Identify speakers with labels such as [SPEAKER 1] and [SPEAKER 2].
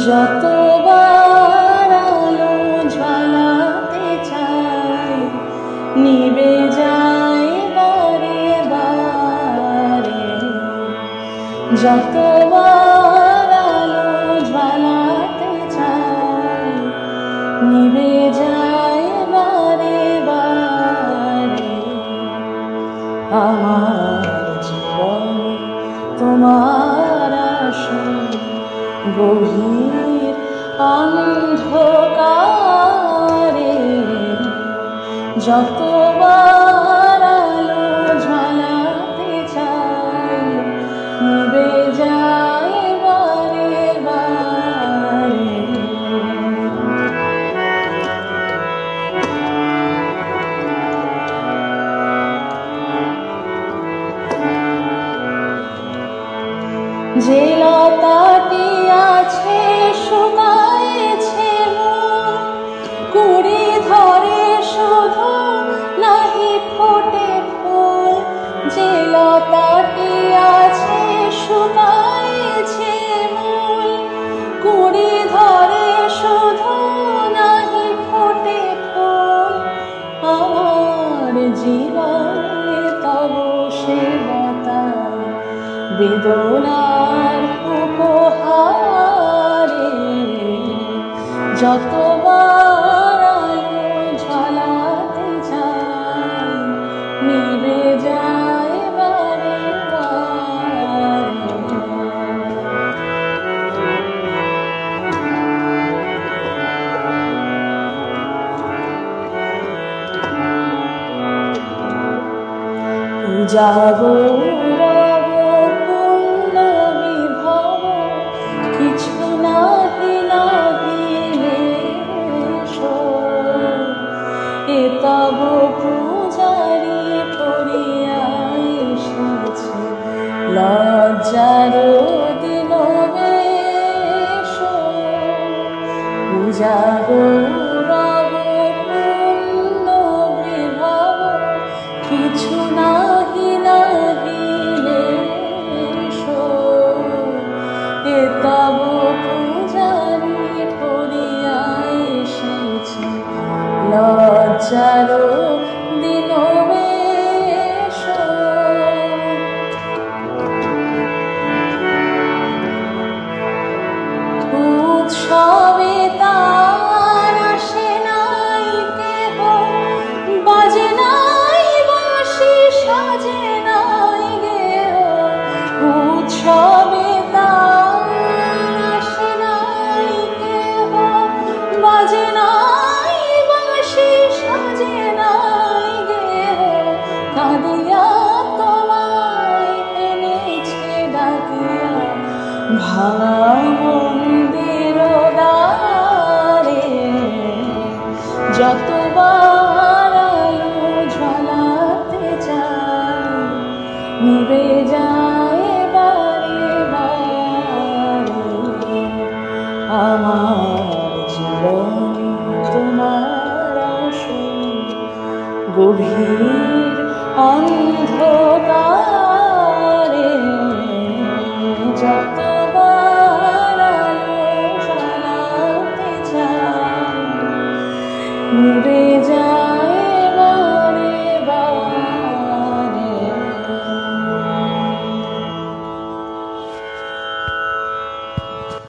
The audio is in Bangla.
[SPEAKER 1] যতবার আলো জ্বালাতে চাই নিভে যায় বারে বারে। যতবার আলো জ্বালাতে চাই নিভে যায় বারে বারে। আমার জীবন তোমার আসন গভীর অন্ধকারে। যতবার আলো ঝালাতে চাই নিভে যায় বারে বারে। যে লতাটি আছে শুকায়েছে মন, কুড়ি ধরে শুধু নাহি ফোটে ফুল। যে লতাটি আছে শুকায়েছে মন, কুড়ি ধরে শুধু নাহি ফোটে ফুল। আমার জীবনে তব সেবতা বেদনার উপহারে। যতবার আলো ঝালাতে চাই নিভে যায় বারে বারে। যাবো কিছু নাহি লাগিলে এ তব পূজারি পড়িয়া এসেছে লজ্জার দিন বেশ। পূজা গৌরব পূর্ণ বিভব কিছু নাহি লাগিলে এ তব পূজারি পড়িয়া এসেছে লজ্জার দিন বেশ। উৎসবে তার আসে নাই কেহ, বাজে নাই বাঁশি, সাজে নাই গেহ। উৎসবে তার আসে নাই কেহ, বাজে নাই বাঁশি, সাজে নাই গেহ। কাঁদিয়া তোমায় এনেছে ডাকিয়া ভাঙা মন্দির দ্বারে। যতবার আলো ঝালাতে চাই নিভে যায় বারে বারে। আমার জীবন তোমার আসন গভীর অন্ধকার।